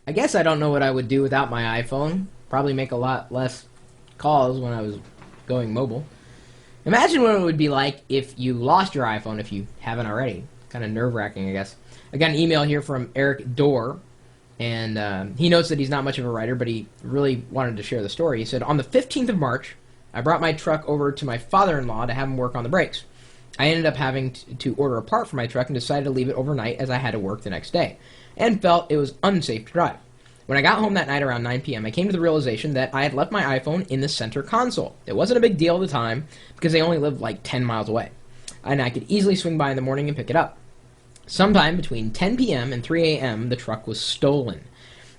I guess I don't know what I would do without my iPhone. Probably make a lot less calls when I was going mobile. Imagine what it would be like if you lost your iPhone, if you haven't already. Kind of nerve-wracking, I guess. I got an email here from Eric Dorr, and he notes that he's not much of a writer, but he really wanted to share the story. He said, on the 15th of March, I brought my truck over to my father-in-law to have him work on the brakes. I ended up having to order a part for my truck and decided to leave it overnight as I had to work the next day, and felt it was unsafe to drive. When I got home that night around 9 p.m., I came to the realization that I had left my iPhone in the center console. It wasn't a big deal at the time because they only lived like 10 miles away, and I could easily swing by in the morning and pick it up. Sometime between 10 p.m. and 3 a.m., the truck was stolen.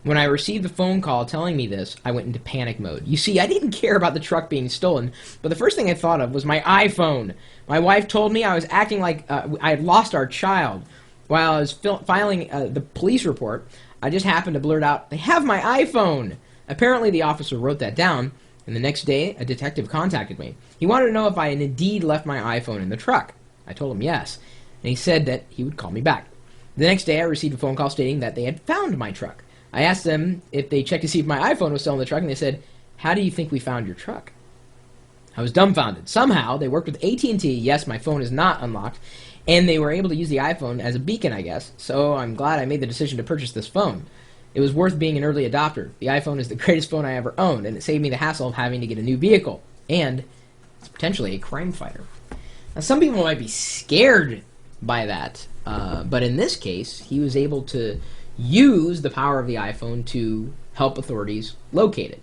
When I received the phone call telling me this, I went into panic mode. You see, I didn't care about the truck being stolen, but the first thing I thought of was my iPhone. My wife told me I was acting like I had lost our child. While I was filing the police report, I just happened to blurt out, "They have my iPhone!" Apparently the officer wrote that down, and the next day a detective contacted me. He wanted to know if I had indeed left my iPhone in the truck. I told him yes, and he said that he would call me back. The next day I received a phone call stating that they had found my truck. I asked them if they checked to see if my iPhone was still in the truck, and they said, "How do you think we found your truck?" I was dumbfounded. Somehow, they worked with AT&T. Yes, my phone is not unlocked, and they were able to use the iPhone as a beacon, I guess. So I'm glad I made the decision to purchase this phone. It was worth being an early adopter. The iPhone is the greatest phone I ever owned, and it saved me the hassle of having to get a new vehicle. And it's potentially a crime fighter. Now, some people might be scared by that, but in this case, he was able to use the power of the iPhone to help authorities locate it.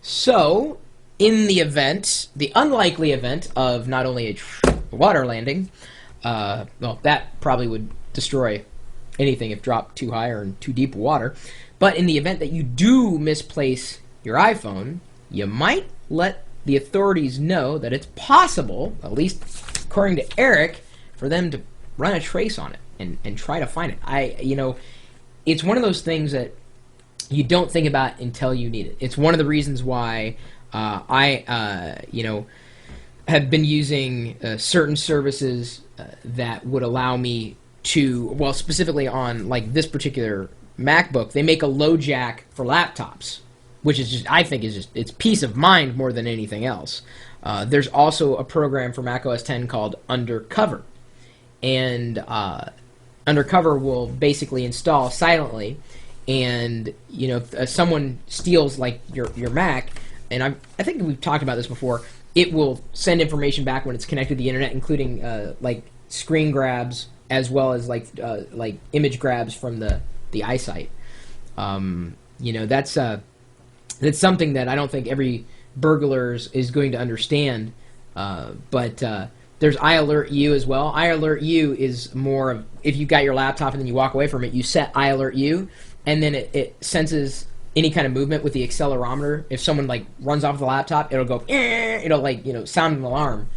So, in the event, the unlikely event of not only a water landing, well, that probably would destroy anything if dropped too high or in too deep water, but in the event that you do misplace your iPhone, you might let the authorities know that it's possible, at least according to Eric, for them to run a trace on it and try to find it. It's one of those things that you don't think about until you need it. It's one of the reasons why I have been using certain services that would allow me to, well, specifically on like this particular MacBook, they make a low jack for laptops, which is just, I think, is just, it's peace of mind more than anything else. There's also a program for Mac OS X called Undercover, and Undercover will basically install silently, and if someone steals like your Mac, and I think we've talked about this before, it will send information back when it's connected to the internet, including like screen grabs as well as like image grabs from the eyesight. That's something that I don't think every burglar is going to understand, but there's iAlertU as well. iAlertU is more of, if you got your laptop and then you walk away from it, you set iAlertU, and then it senses any kind of movement with the accelerometer. If someone like runs off the laptop, it'll go, it'll sound an alarm,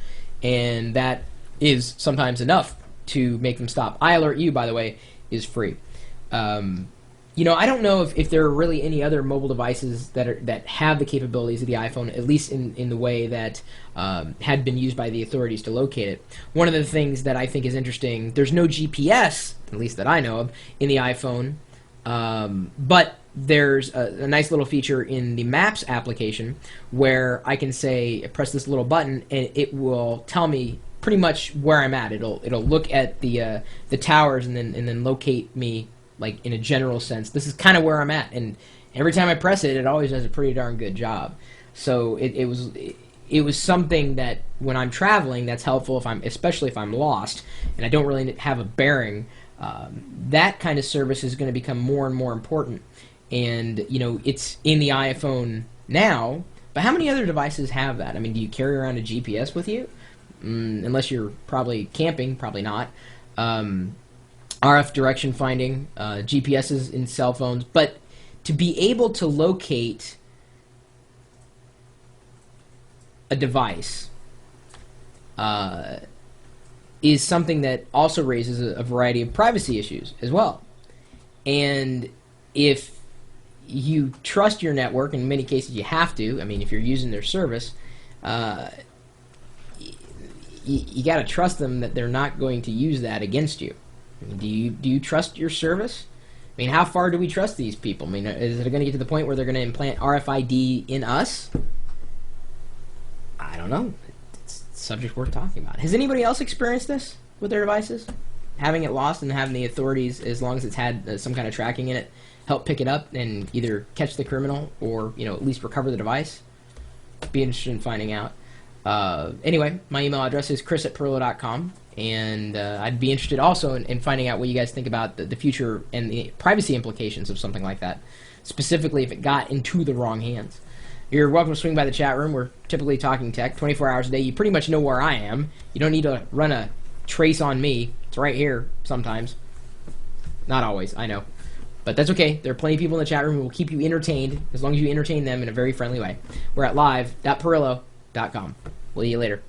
and that is sometimes enough to make them stop. iAlertU, by the way, is free. I don't know if there are really any other mobile devices that have the capabilities of the iPhone, at least in the way that had been used by the authorities to locate it. One of the things that I think is interesting, there's no GPS, at least that I know of, in the iPhone, but there's a nice little feature in the Maps application where I can say, press this little button, and it will tell me pretty much where I'm at. It'll look at the towers and then locate me, like in a general sense. This is kind of where I'm at, and every time I press it, it always does a pretty darn good job. So it was something that when I'm traveling, that's helpful, especially if I'm lost and I don't really have a bearing. That kind of service is going to become more and more important, and it's in the iPhone now. But how many other devices have that? I mean, do you carry around a GPS with you? Unless you're probably camping, probably not. RF direction finding, GPSs in cell phones, but to be able to locate a device is something that also raises a variety of privacy issues as well. And if you trust your network, in many cases you have to, I mean, if you're using their service, you got to trust them that they're not going to use that against you. I mean, do you trust your service? mean, how far do we trust these people? I mean, is it going to get to the point where they're going to implant RFID in us? I don't know. It's a subject worth talking about. Has anybody else experienced this with their devices? Having it lost and having the authorities, as long as it's had some kind of tracking in it, help pick it up and either catch the criminal or, at least recover the device? Be interested in finding out. Anyway, my email address is chris@perillo.com, and I'd be interested also in finding out what you guys think about the future and the privacy implications of something like that, specifically if it got into the wrong hands. You're welcome to swing by the chat room. We're typically talking tech 24 hours a day. You pretty much know where I am. You don't need to run a trace on me. It's right here sometimes. Not always, I know. But that's okay. There are plenty of people in the chat room who will keep you entertained as long as you entertain them in a very friendly way. We're at live.perillo.com. We'll see you later.